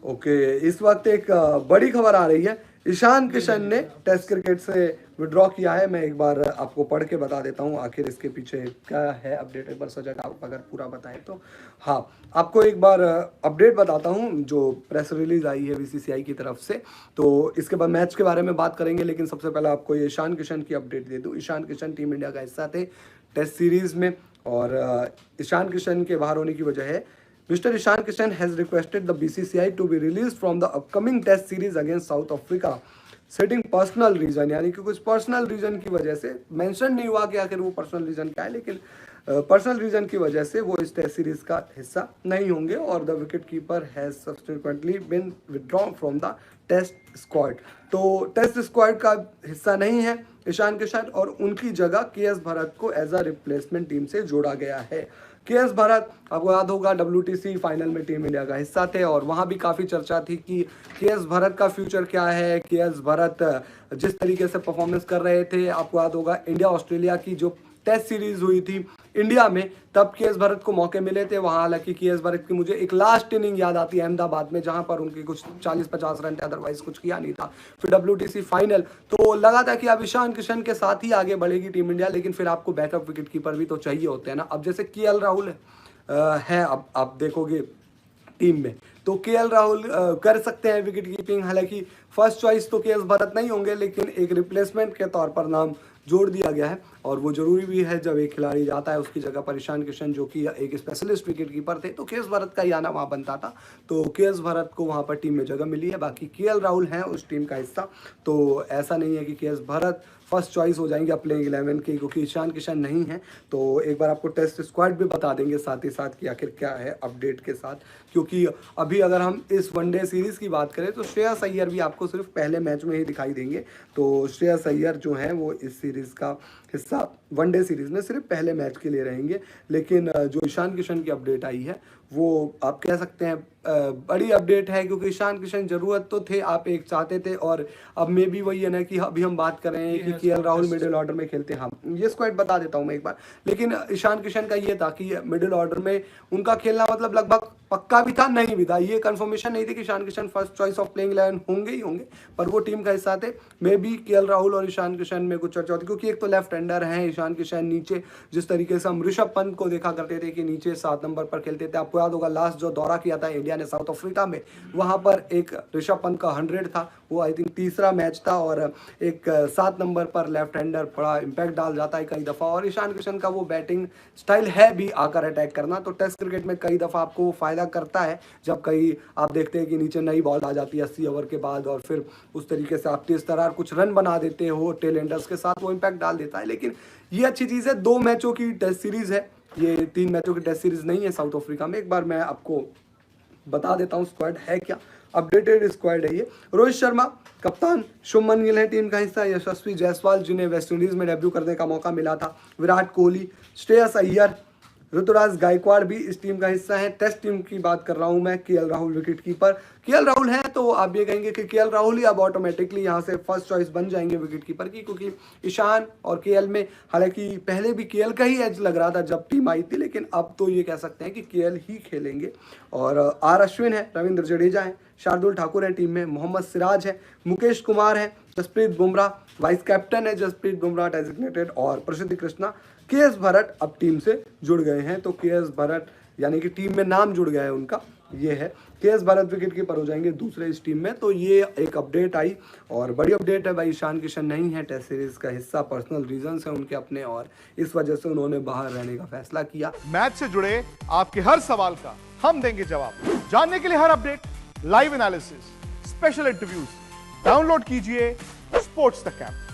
Okay, इस वक्त एक बड़ी खबर आ रही है। ईशान किशन ने टेस्ट क्रिकेट से विड्रॉ किया है। मैं एक बार आपको पढ़ के बता देता हूँ आखिर इसके पीछे क्या है अपडेट। एक बार सजग आप अगर पूरा बताएं तो। हाँ, आपको एक बार अपडेट बताता हूँ जो प्रेस रिलीज आई है बीसीसीआई की तरफ से। तो इसके बाद मैच के बारे में बात करेंगे, लेकिन सबसे पहले आपको ये ईशान किशन की अपडेट दे दूँ। ईशान किशन टीम इंडिया का हिस्सा थे टेस्ट सीरीज में, और ईशान किशन के बाहर होने की वजह है Mr. Ishan Kishan has requested the BCCI to be released from the upcoming Test series against South Africa, setting personal reason, यानी कि कुछ पर्सनल रीजन की वजह से, मेंशन नहीं हुआ कि आखिर वो पर्सनल रीजन क्या है, लेकिन पर्सनल रीजन की वजह से वो इस टेस्ट सीरीज का हिस्सा नहीं होंगे। और the wicket keeper has subsequently been withdrawn from the test squad. तो टेस्ट स्क्वाड का हिस्सा नहीं है ईशान किशन, और उनकी जगह केएस भरत को एज अ रिप्लेसमेंट टीम से जोड़ा गया है। केएस भरत आपको याद होगा WTC फाइनल में टीम इंडिया का हिस्सा थे, और वहां भी काफ़ी चर्चा थी कि केएस भरत का फ्यूचर क्या है। केएस भरत जिस तरीके से परफॉर्मेंस कर रहे थे, आपको याद होगा इंडिया ऑस्ट्रेलिया की जो टेस्ट सीरीज हुई थी इंडिया में, तब केएस भरत को मौके मिले थे वहां। हालांकि केएस भरत की मुझे एक लास्ट इनिंग याद आती है अहमदाबाद में, जहां पर उनकी कुछ 40-50 रन थे, अदरवाइज कुछ किया नहीं था। फिर WTC फाइनल, तो लगा था कि अब ईशान किशन के साथ ही आगे बढ़ेगी टीम इंडिया, लेकिन फिर आपको बैकअप विकेट कीपर भी तो चाहिए होते हैं ना। अब जैसे KL राहुल है, अब आप देखोगे टीम में तो KL राहुल कर सकते हैं विकेट कीपिंग। हालांकि फर्स्ट चॉइस तो केएस भरत नहीं होंगे, लेकिन एक रिप्लेसमेंट के तौर पर नाम जोड़ दिया गया है, और वो जरूरी भी है। जब एक खिलाड़ी जाता है उसकी जगह पर ईशान किशन जो कि एक स्पेशलिस्ट विकेट कीपर थे, तो केएस भरत का ही आना वहाँ बनता था। तो केएस भरत को वहाँ पर टीम में जगह मिली है। बाकी KL राहुल हैं उस टीम का हिस्सा, तो ऐसा नहीं है कि केएस भरत फर्स्ट चॉइस हो जाएंगे प्लेइंग 11 के, क्योंकि ईशान किशन नहीं है। तो एक बार आपको टेस्ट स्क्वाड भी बता देंगे साथ ही साथ कि आखिर क्या है अपडेट के साथ। क्योंकि अभी अगर हम इस वनडे सीरीज की बात करें तो श्रेयस अय्यर भी आपको सिर्फ पहले मैच में ही दिखाई देंगे। तो श्रेयस अय्यर जो है वो इस सीरीज का हिस्सा वनडे सीरीज में सिर्फ पहले मैच के लिए रहेंगे। लेकिन जो ईशान किशन की अपडेट आई है वो आप कह सकते हैं बड़ी अपडेट है, क्योंकि ईशान किशन जरूरत तो थे, आप एक चाहते थे। और अब मे भी वही है ना कि अभी हम बात कर रहे हैं कि KL राहुल मिडिल ऑर्डर में खेलते हैं। हाँ, ये स्क्वाड बता देता हूँ मैं एक बार। लेकिन ईशान किशन का ये था कि मिडिल ऑर्डर में उनका खेलना मतलब लगभग पक्का भी था, नहीं भी था। ये कंफर्मेशन नहीं थी कि Ishan Kishan first choice of playing 11 होंगे ही होंगे, पर वो टीम का हिस्सा थे। मे बी KL राहुल और ईशान किशन में कुछ चर्चा होती, क्योंकि एक तो लेफ्ट हैंडर हैं ईशान किशन। नीचे जिस तरीके से हम ऋषभ पंत को देखा करते थे कि नीचे 7 नंबर पर खेलते थे, आपको याद होगा लास्ट जो दौरा किया था इंडिया ने साउथ अफ्रीका में, वहां पर एक ऋषभ पंत का 100 था, वो आई थिंक तीसरा मैच था। और एक 7 नंबर पर लेफ्ट हैंडर बड़ा इंपैक्ट डाल जाता है कई दफ़ा, और ईशान किशन का वो बैटिंग स्टाइल है भी आकर अटैक करना। तो टेस्ट क्रिकेट में कई दफ़ा आपको फ़ायदा करता है जब कई आप देखते हैं कि नीचे नई बॉल आ जाती है 80 ओवर के बाद, और फिर उस तरीके से आप तेज तरार कुछ रन बना देते हो टेल एंडर्स के साथ, वो इम्पैक्ट डाल देता है। लेकिन ये अच्छी चीज़ है, 2 मैचों की टेस्ट सीरीज़ है, ये 3 मैचों की टेस्ट सीरीज़ नहीं है साउथ अफ्रीका में। एक बार मैं आपको बता देता हूँ स्क्वाड है क्या। अपडेटेड स्क्वाड है ये। रोहित शर्मा कप्तान, शुभमन गिल है टीम का हिस्सा, यशस्वी जायसवाल जिन्हें वेस्टइंडीज में डेब्यू करने का मौका मिला था, विराट कोहली, श्रेयस अय्यर, ऋतुराज गायकवाड़ भी इस टीम का हिस्सा है। टेस्ट टीम की बात कर रहा हूं मैं, KL Rahul wicket keeper. KL Rahul है तो आप ये कहेंगे कि KL राहुल ही अब ऑटोमेटिकली यहां से फर्स्ट चॉइस बन जाएंगे विकेट कीपर की, क्योंकि ईशान और KL में हालांकि पहले भी KL का ही एज लग रहा था जब टीम आई थी, लेकिन अब तो ये कह सकते हैं कि KL ही खेलेंगे। और R अश्विन है, रविंद्र जडेजा है, शार्दुल ठाकुर है टीम में, मोहम्मद सिराज है, मुकेश कुमार है, जसप्रीत बुमराह वाइस कैप्टन है, जसप्रीत बुमराह डेजिग्नेटेड, और प्रसिद्ध कृष्णा। KS भरत अब टीम से जुड़ गए हैं, तो KS भरत यानी कि टीम में नाम जुड़ गया है उनका, ये है। KS भरत विकेट कीपर हो जाएंगे दूसरे इस टीम में। तो ये एक अपडेट आई, और बड़ी अपडेट है भाई। ईशान किशन नहीं है टेस्ट सीरीज का हिस्सा, पर्सनल रीजंस है उनके अपने, और इस वजह से उन्होंने बाहर रहने का फैसला किया। मैच से जुड़े आपके हर सवाल का हम देंगे जवाब। जानने के लिए हर update, live analysis, special interviews, download कीजिए स्पोर्ट्स तक ऐप।